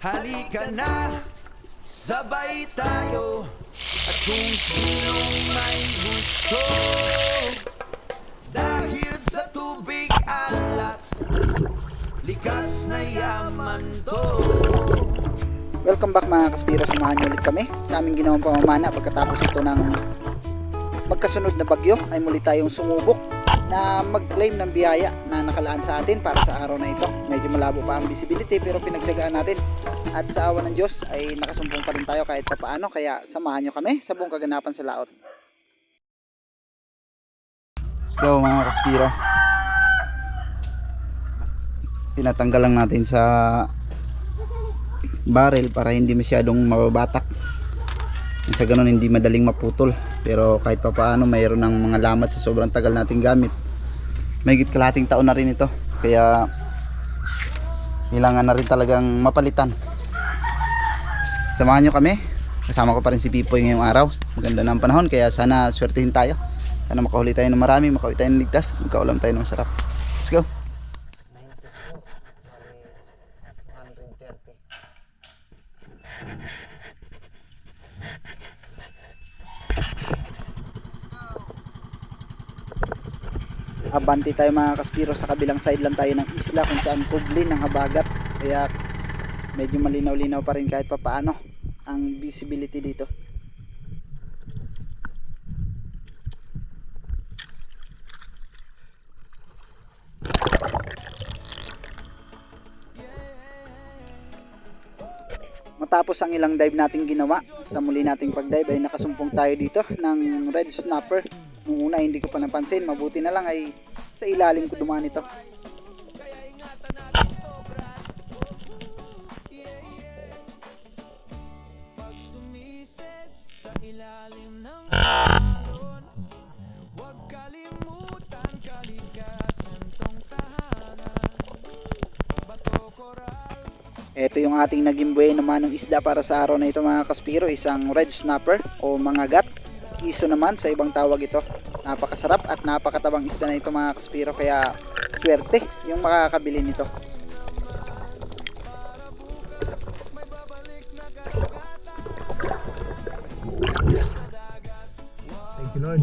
Halika na, sabay tayo. At kung sinong may gusto, dahil sa tubig alat, likas na yaman to. Welcome back mga kaspiro, samahan niyo ulit kami sa aming ginawang pamamana. Pagkatapos ito ng magkasunod na bagyo ay muli tayong sumubok na mag-claim ng biyaya na nakalaan sa atin para sa araw na ito. Medyo malabo pa ang visibility pero pinagtiyagaan natin at sa awa ng Diyos ay nakasumpong pa rin tayo kahit papaano, kaya samahan nyo kami sa buong kaganapan sa laot. Let's go mga kaspiro. Tinatanggal lang natin sa barrel para hindi masyadong mababatak, sa ganun hindi madaling maputol. Pero kahit papaano mayroon ng mga lamat sa sobrang tagal nating gamit. Mahigit kalahating taon na rin ito, kaya kailangan na rin talagang mapalitan. Samahan nyo kami, kasama ko pa rin si Pipoy ngayong araw. Maganda na ang panahon, kaya sana swertihin tayo, sana makahuli tayo ng marami, makahuli tayo ng ligtas, magkaulam tayo ng masarap. Let's go. Abante tayo mga kaspiro, sa kabilang side lang tayo ng isla kung saan kublin ng habagat, kaya medyo malinaw-linaw pa rin kahit papaano ang visibility dito. Matapos ang ilang dive nating ginawa, sa muli nating pag-dive ay nakasumpong tayo dito ng red snapper. Nung una hindi ko pa napansin, mabuti na lang ay sa ilalim ko dumaan ito. Ito yung ating naging buhay naman ng isda para sa araw na ito mga kaspiro, isang red snapper o mangagat. Iso naman sa ibang tawag ito. Napakasarap at napakatabang isda na ito mga kaspiro, kaya swerte yung makakabili nito. Thank you Lord.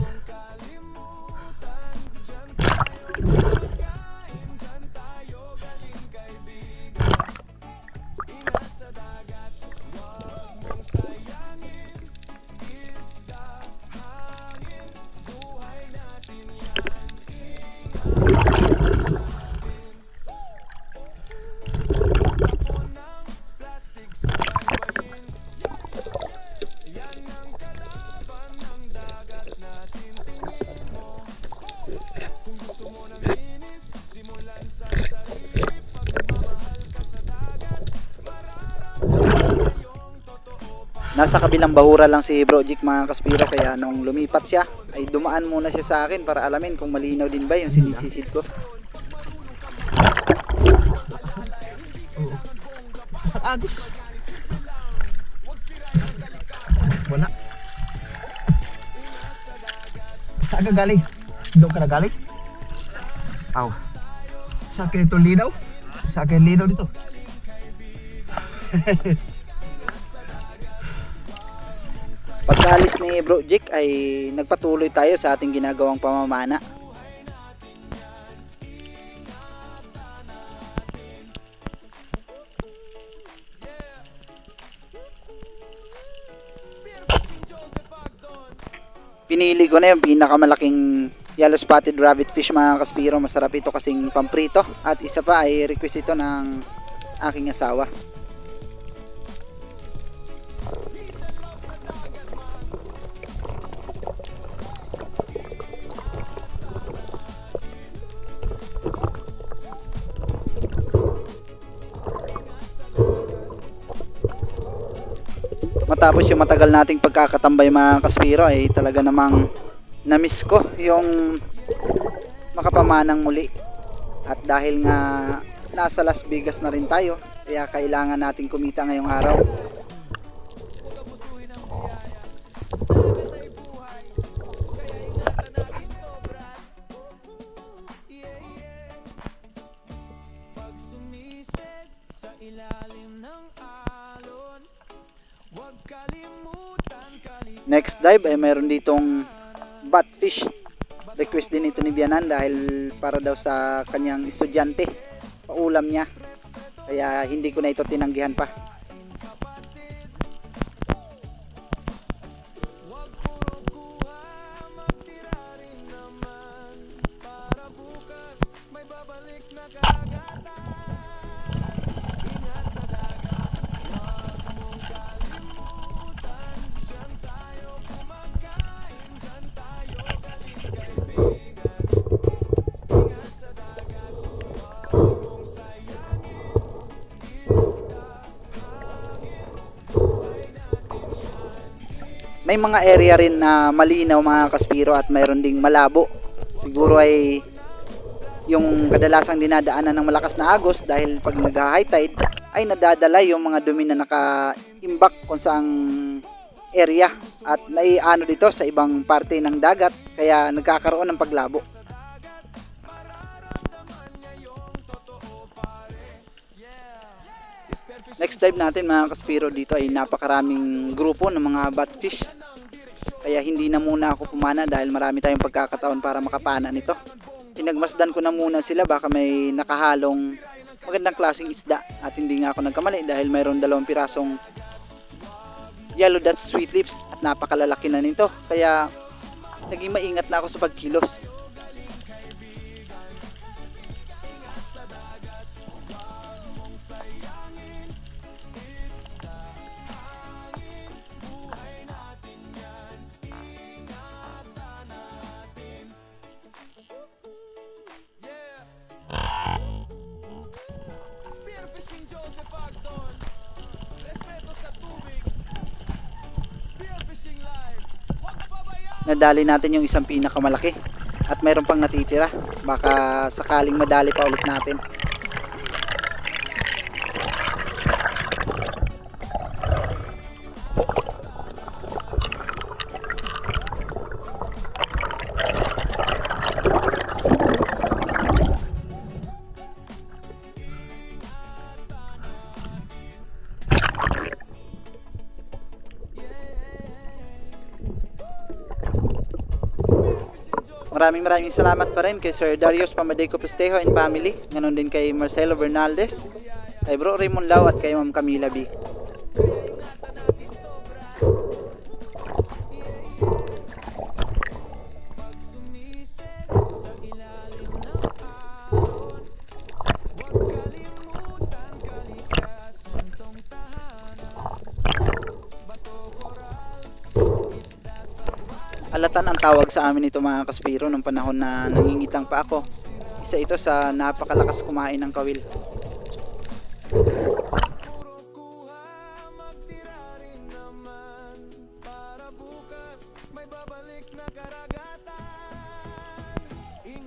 Nasa kabilang bahura lang si Bro Jik mga kaspiro, kaya nung lumipat siya ay dumaan muna siya sa akin para alamin kung malinaw din ba yung sinisisid ko. Sa agos. Wala. Saan ka galing? Doon ka na galing? Aw. Sa akin ito linaw? Sa akin linaw dito. Pagkaalis ni Bro Jik ay nagpatuloy tayo sa ating ginagawang pamamana. Pinili ko na yung pinakamalaking yellow spotted rabbit fish mga kaspiro. Masarap ito kasing pamprito, at isa pa ay request ito ng aking asawa. Matapos yung matagal nating pagkakatambay mga kaspiro ay talaga namang namiss ko yung makapamanang muli. At dahil nga nasa Las Vegas na rin tayo, kaya kailangan nating kumita ngayong araw. ilalim ng Next dive ay mayroon ditong batfish. Request din ito ni Bianan dahil para daw sa kanyang estudyante, paulam niya. Kaya hindi ko na ito tinanggihan pa. May mga area rin na malinaw mga kaspiro at mayroon ding malabo. Siguro ay yung kadalasang dinadaanan ng malakas na agos dahil pag nag-high tide ay nadadala yung mga dumi na naka-imbak kung saang area at naiano dito sa ibang parte ng dagat kaya nagkakaroon ng paglabo. Next dive natin mga kaspiro, dito ay napakaraming grupo ng mga batfish. Kaya hindi na muna ako pumana dahil marami tayong pagkakataon para makapana nito. Pinagmasdan ko na muna sila, baka may nakahalong magandang klaseng isda. At hindi nga ako nagkamali dahil mayroon 2 pirasong yellow dot sweet lips at napakalalaki na nito. Kaya naging maingat na ako sa pagkilos. Nadali natin yung isang pinakamalaki at mayroon pang natitira, baka sakaling madali pa ulit natin. Maraming salamat pa rin kay Sir Darius Pamadeco Pestejo and family. Ganon din kay Marcelo Bernaldez, kay Bro Raymond Lau at kay Ma'am Camila B. Alatan ang tawag sa amin ito mga kaspiro nung panahon na nangingitang pa ako. Isa ito sa napakalakas kumain ng kawil.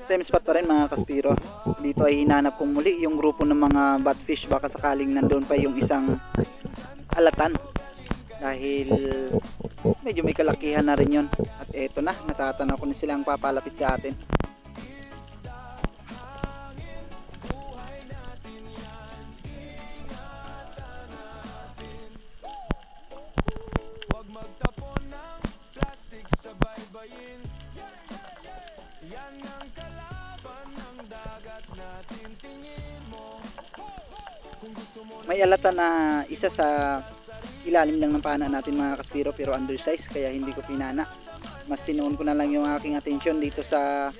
Same spot pa rin mga kaspiro. Dito ay hinanap kong muli yung grupo ng mga batfish, baka sakaling nandun pa yung isang alatan. Dahil medyo may kalakihan na rin yun. At eto na, natatanaw ko na silang papalapit sa atin. May alatan na isa sa ilalim lang ng pana natin mga kaspiro, pero undersize kaya hindi ko pinana. Mas tinuon ko na lang yung aking atensyon dito sa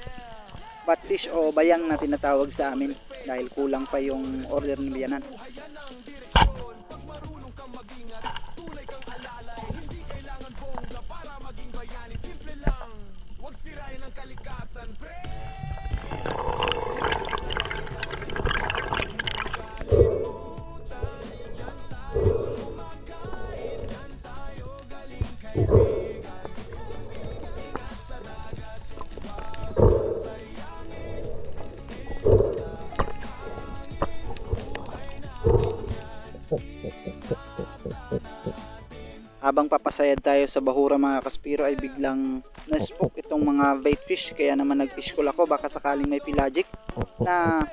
batfish o bayang na tinatawag sa amin dahil kulang pa yung order ni Bianan. Habang papasayad tayo sa bahura mga kaspiro ay biglang na-spook itong mga baitfish, kaya naman nag-fish call ako, baka sakaling may pelagic na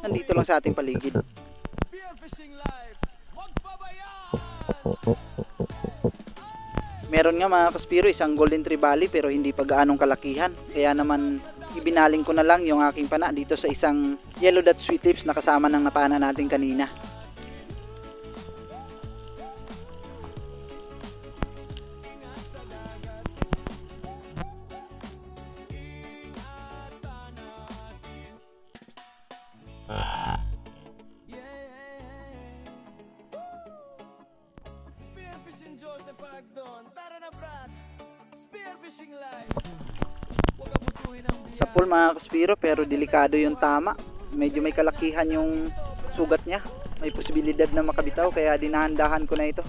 nandito lang sa ating paligid. Meron nga mga kaspiro isang golden trevally pero hindi pa gaanong kalakihan. Kaya naman ibinaling ko na lang yung aking pana dito sa isang yellow dot sweet lips na kasama ng napana natin kanina. Spearfishing Joseph Agdon. Tara na, Brad. Spearfishing live. Huwag abusuhin ang Sa pool mga kaspiro pero delikado yung tama. Medyo may kalakihan yung sugat niya. May posibilidad na makabitaw kaya dinahandahan ko na ito.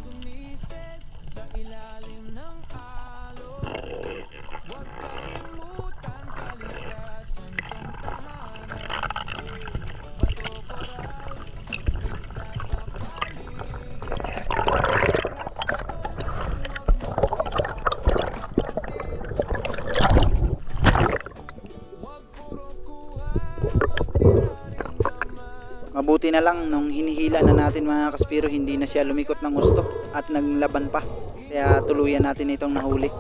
sumisid sa ilalim ng alon. Huwag kalimutan kalikasan tong tahanan. Bato corals, isda sa paligid. Mabuti na lang nung hinihila na natin mga kaspiro hindi na siya lumikot ng gusto at naglaban pa. Kaya tuluyan natin itong nahuli.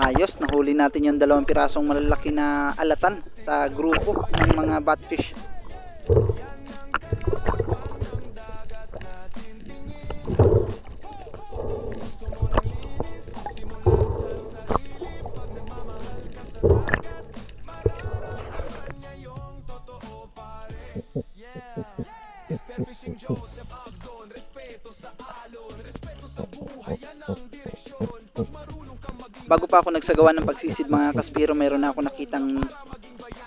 Ayos, nahuli natin yung 2 pirasong malalaki na alatan sa grupo ng mga batfish. Spearfishing Joseph Agdon. Respeto sa alon, respeto sa buhay, yan ang direksyon. Pag marunong kang Bago pa ako nagsagawa ng pagsisid mga kaspiro, mayroon na ako nakitang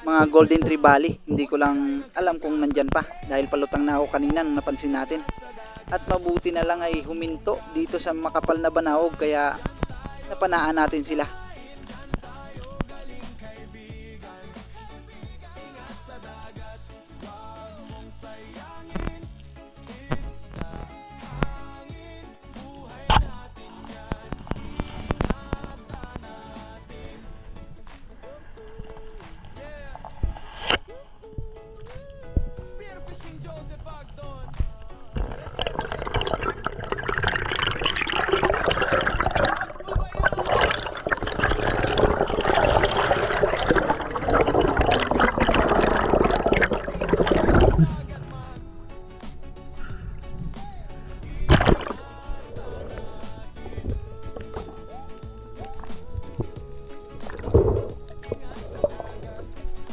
mga golden trevally. Hindi ko lang alam kung nandyan pa dahil palutang na ako kanina nung napansin natin. At mabuti na lang ay huminto dito sa makapal na banawog kaya napanaan natin sila. Spearfishing Joseph Agdon.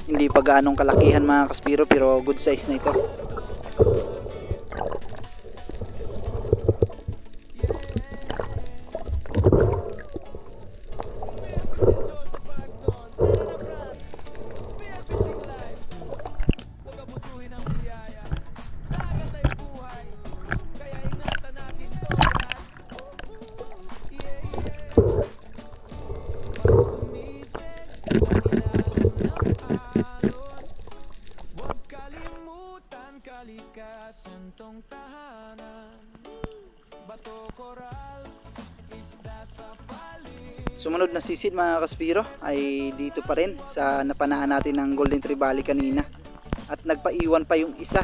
Hindi pa gaanong kalakihan mga kaspiro pero good size na ito. Spearfishing live. Huwag abusuhin ang biyaya. Dagat ay buhay. Kaya ingatan natin to, Brad. Yeah, yeah. Pag sumisid sa ilalim ng alon, huwag kalimutan kalikasan tong tahanan. Bato corals, isda sa paligid. Sumunod na sisid mga kaspiro ay dito pa rin sa napanaan natin ng golden trevally kanina. At nagpaiwan pa yung isa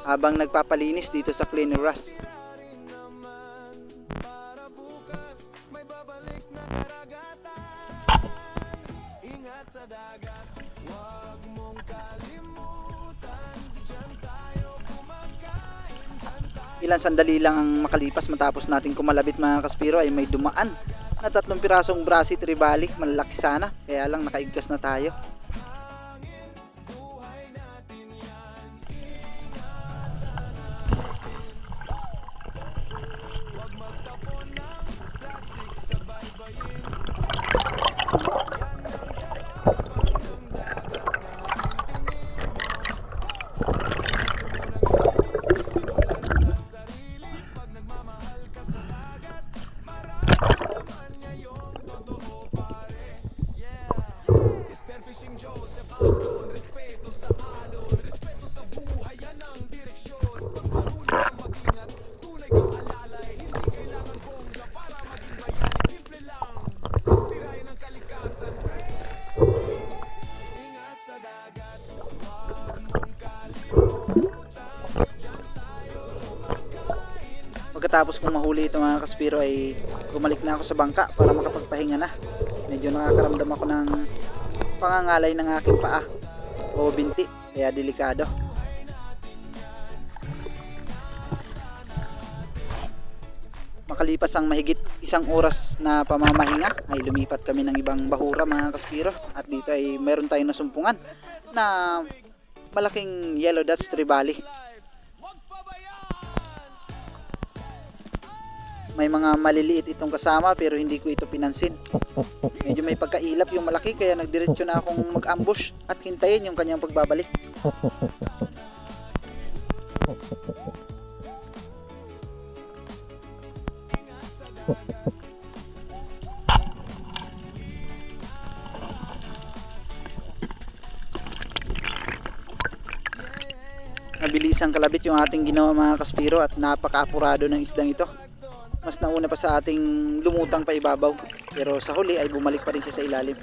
habang nagpapalinis dito sa Cleaneras. Para bukas may babalik na karagatan. Ingat sa dagat, huwag mong kalimutan. Diyan tayo kumakain, diyan tayo. Ilang sandali lang ang makalipas matapos natin kumalabit mga kaspiro ay may dumaan na 3 pirasong brasi trevally. Malalaki sana kaya lang nakaigkas na tayo. Buhay natin yan. Huwag magtapon ng plastic sa baybayin. Yan ang kalaban ng dagat natin. Tingin mo. Gusto mo ng linis, simulan sa sarili. Pag nagmamahal ka sa dagat, mararamdaman niya yung totoo, pare. Yeah. Spearfishing Joseph Agdon. Respeto sa alon, respeto sa buhay, yan ang Pagkatapos kong mahuli ito mga kaspiro ay bumalik na ako sa bangka para makapagpahinga na. Medyo nakakaramdam ako ng pangangalay ng aking paa o binti, kaya delikado. Makalipas ang mahigit 1 oras na pamamahinga ay lumipat kami ng ibang bahura mga kaspiro, at dito ay meron tayong nasumpungan na malaking yellow dots trevally. May mga maliliit itong kasama pero hindi ko ito pinansin. Medyo may pagkailap yung malaki kaya nagdiretso na akong mag-ambush at hintayin yung kanyang pagbabalik. Mabilisang kalabit yung ating ginawa mga kaspiro at napaka-apurado ng isdang ito. Mas nauna pa sa ating lumutang pa ibabaw, pero sa huli ay bumalik pa rin siya sa ilalim.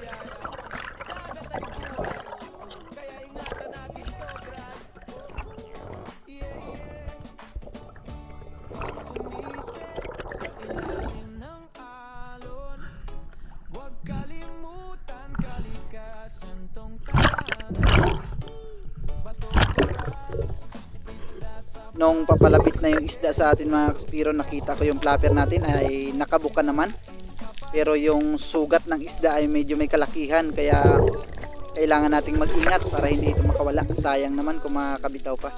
Nung papalapit na yung isda sa atin mga kaspiro, nakita ko yung flapper natin ay nakabuka naman. Pero yung sugat ng isda ay medyo may kalakihan, kaya kailangan nating mag-ingat para hindi ito makawala. Sayang naman kung makakabitaw pa.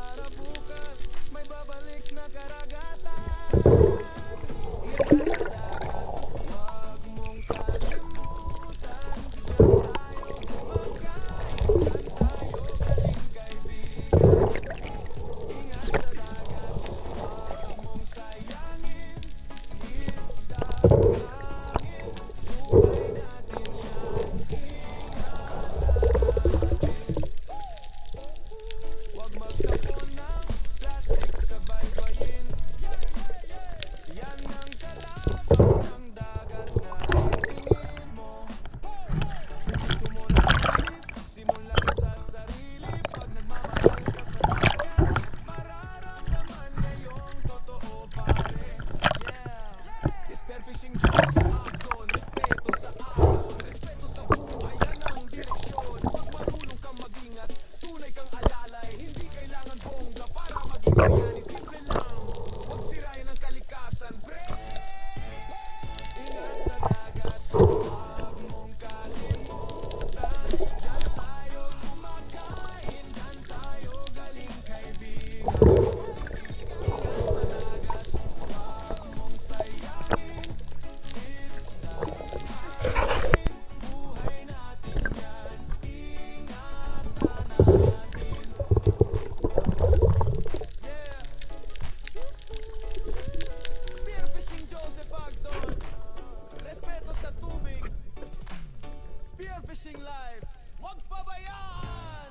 Spearfishing live, wag pabayaan!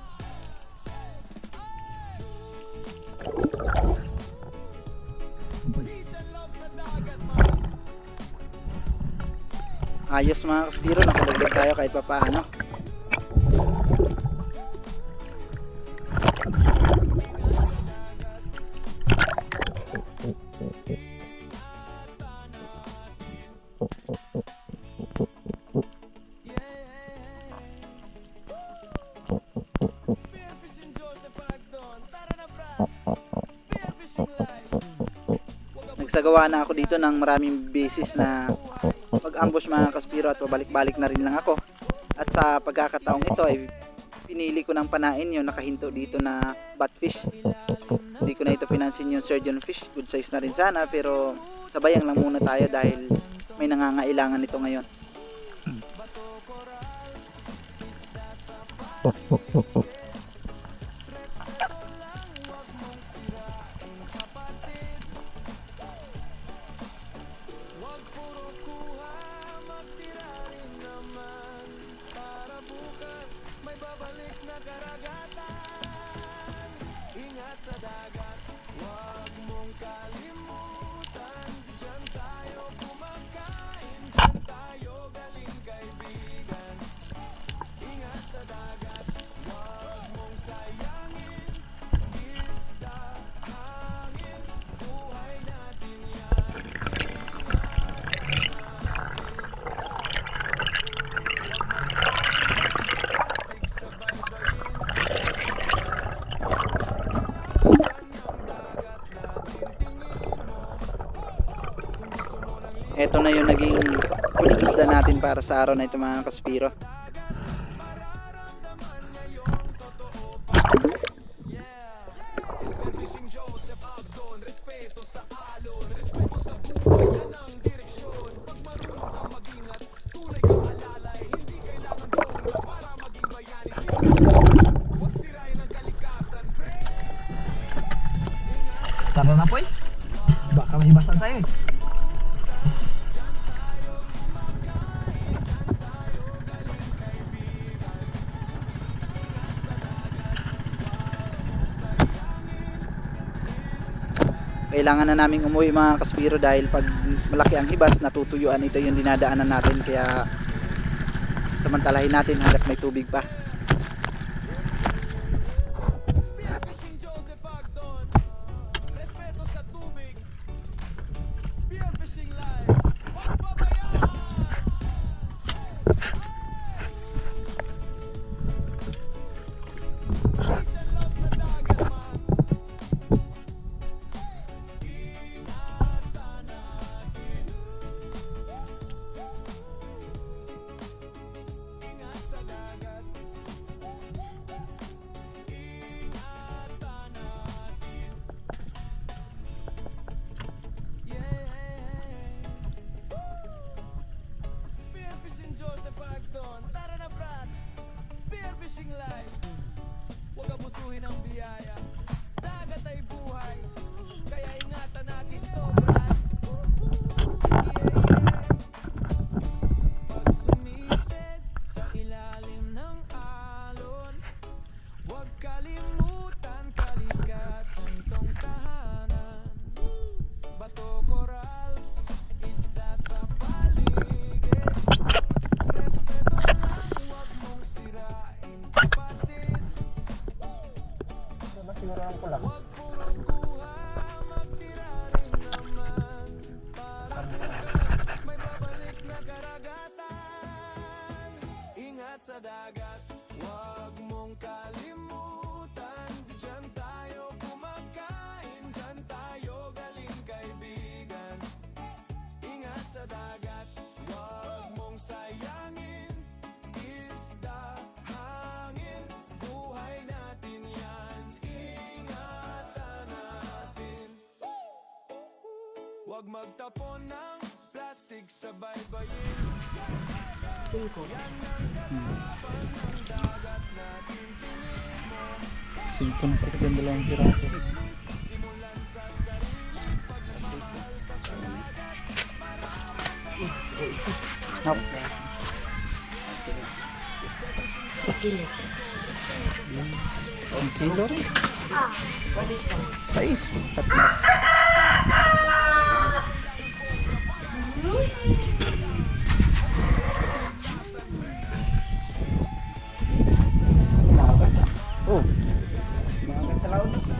Peace and love sa dagat, man. Ayos mga kaspiro, nakadagdag tayo kahit papaano. Nagsagawa na ako dito ng maraming beses na mag-ambush mga kaspiro at pabalik-balik na rin lang ako. At sa pagkakataong ito ay pinili ko ng panain yung nakahinto dito na batfish. Hindi ko na ito pinansin yung surgeon fish. Good size na rin sana pero sabayang lang muna tayo dahil may nangangailangan nito ngayon. ito na yung naging huling isda natin para sa araw na ito mga kaspiro. Spearfishing Joseph Agdon, respeto sa alon, respeto sa buhay, yan ang direksyon. Pag marunong kang mag-ingat, tunay kang alalay, hindi kailangan bongga para maging bayani. Huwag sirain ang kalikasan, pre. Tara na po eh. Baka mahibasan tayo eh. Kailangan na naming umuwi mga kaspiro dahil pag malaki ang hibas, natutuyuan, ito yung dinadaanan natin, kaya samantalahin natin hanggat may tubig pa. Spearfishing Joseph Agdon, respeto sa tubig. Spearfishing live, huwag pabayaan. Peace and love sa dagat, man. Ingatan natin. Ingat sa dagat. Ingatan natin. Yeah. Spearfishing Joseph Agdon. Tara na, Brad. Spearfishing live. Huwag abusuhin ang biyaya. Dagat ay buhay. Kaya ingatan natin to, Brad. Yeah. Pag sumisid sa ilalim ng alon, huwag kalimutan kalikasan tong tahanan. Bato, corals, isda sa paligid. Respeto lang, huwag mong sirain, kapatid. Masirahan ko lang. Huwag puro kuha, magtira rin naman. Para bukas may babalik na karagatan. Ingat sa dagat, huwag mong kalimutan. Diyan tayo kumakain, diyan tayo galing, kaibigan. Ingat sa dagat, huwag mong sayangin. Isda, hangin, buhay natin yan. Ingatan natin. Huwag magtapon ng plastic sa baybayin. Yan ang kalaban ng dagat natin. Tingin mo, 5 na talaga yung dalawang piraso. simulan sa sarili. Pag nagmamahal ka sa dagat, Ang kilo rin? 6. Tatlo. Oh.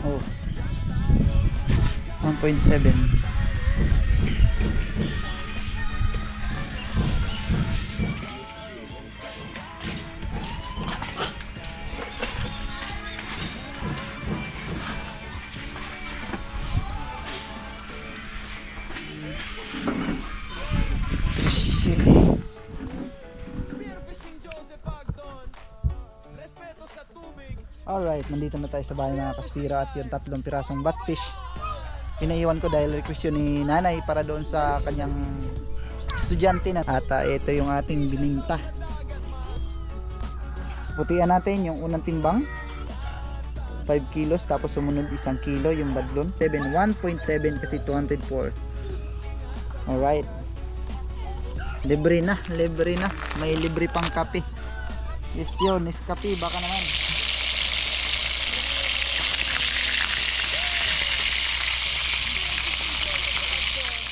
Oh. 1.7. City. Spearfishing Joseph Agdon, respeto sa tubig. Alright, nandito na tayo sa bahay mga kaspira at yung 3 pirasong batfish pinaiwan ko dahil request yun ni nanay para doon sa kanyang estudyante na. At ito yung ating bininta. Putian natin yung unang timbang 5 kilos, tapos sumunod 1 kilo yung badlon 1.7 kasi 204. Alright, libre na, may libre pang kape. Yes yun, Nescafe baka naman.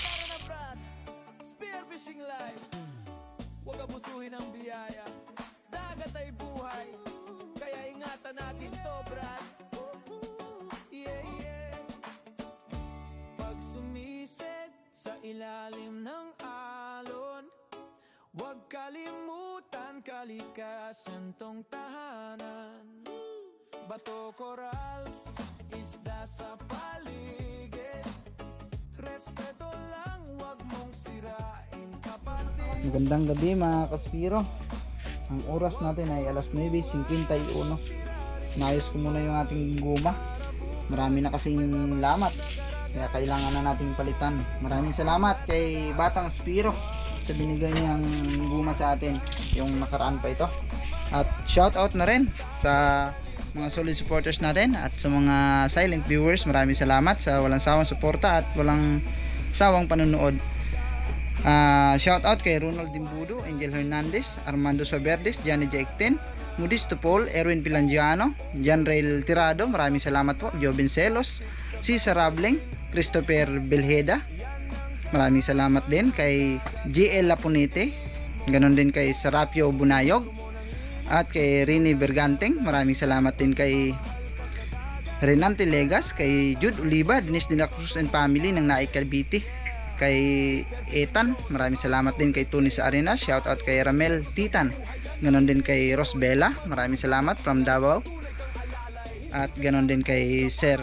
Tara na, Brad. Spearfishing live. Huwag abusuhin ang biyaya. Dagat ay buhay. Kaya ingatan natin to, Brad. Yeah. Pag sumisid sa ilalim ng alon, huwag kalimutan kalikasan tong tahanan. Bato, corals, isda sa paligid. Respeto lang, Magandang gabi mga Kaspiro. Ang oras natin ay alas 9:51. Naayos ko muna yung ating guma. Marami na kasing lamat, kaya kailangan na nating palitan. Maraming salamat kay Batang Spiro sa binigay niyang guma sa atin yung nakaraan pa ito. At shout out na rin sa mga solid supporters natin at sa mga silent viewers. Maraming salamat sa walang sawang suporta at walang sawang panonood. Shout out kay Ronald Dimbudo, Angel Hernandez, Armando Soberdes, Johnny Jackten, Modisto Paul, Erwin Pilangiano, John Rail Tirado, maraming salamat po, Jobin Celos, Cesar Rableng, Christopher Belheda, maraming salamat din kay GL Lapunete, ganon din kay Serapio Bunayog, at kay Rini Berganteng, maraming salamat din kay Renante Legas, kay Jude Oliva, Dennis de la Cruz and family ng Naik Cavite, kay Ethan, maraming salamat din kay Tony sa Arenas, shout out kay Ramel Titan, ganon din kay Rosbella, maraming salamat from Davao, at ganon din kay Sir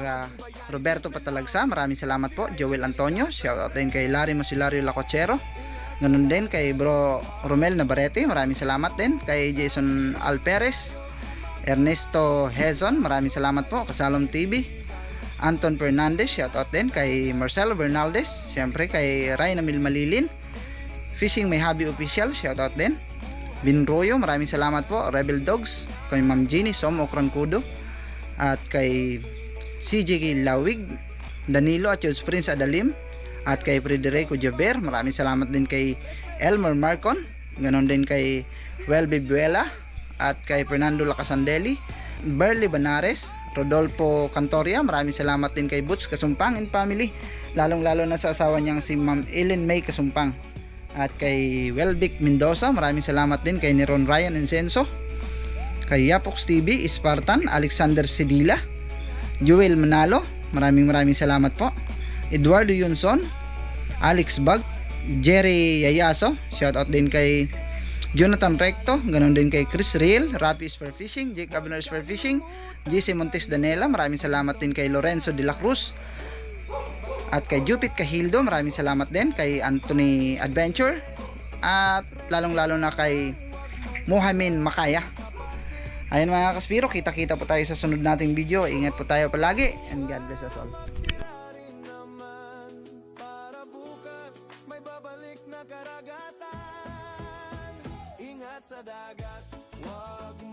Roberto Patalagsa, maraming salamat po. Joel Antonio, shout out din kay Larry Mosilario Lacochero, ganon din kay Bro Romel Navarrete, maraming salamat din kay Jason Alperes, Ernesto Hezon, maraming salamat po. Kasalom TV, Anton Fernandez, shoutout din kay Marcelo Bernaldez, syempre kay Ryan Amil Malilin, Fishing May Hobby Official, shoutout din. Vin Royo, maraming salamat po. Rebel Dogs, kay Ma'am Jeannie Som Okrankudo, at kay CJ Lawig, Danilo at Jules Prince Adalim, at kay Frederico Jaber, maraming salamat din kay Elmer Marcon, ganon din kay Welby Buela, at kay Fernando Lacasandeli, Berly Banares, Rodolfo Cantoria, maraming salamat din kay Boots Kasumpang and family, lalong lalo na sa asawa niyang si Ma'am Ellen May Kasumpang, at kay Welvic Mendoza, maraming salamat din kay Neron Ryan Encenso, kay Yapox TV, Spartan, Alexander Sedila, Joel Manalo, maraming salamat po. Eduardo Yunson, Alex Bag, Jerry Yayaso, shoutout din kay Jonathan Recto, ganon din kay Chris Real, Rapi Spare Fishing, Jake Abner Spare Fishing, JC Montes Danela, maraming salamat din kay Lorenzo de la Cruz, at kay Jupit Kahildo, maraming salamat din kay Anthony Adventure, at lalong lalo na kay Mohamed Makaya. Ayun mga Kaspiro, kita-kita po tayo sa sunod nating video. Ingat po tayo palagi, and God bless us all. Ingat sa dagat, wag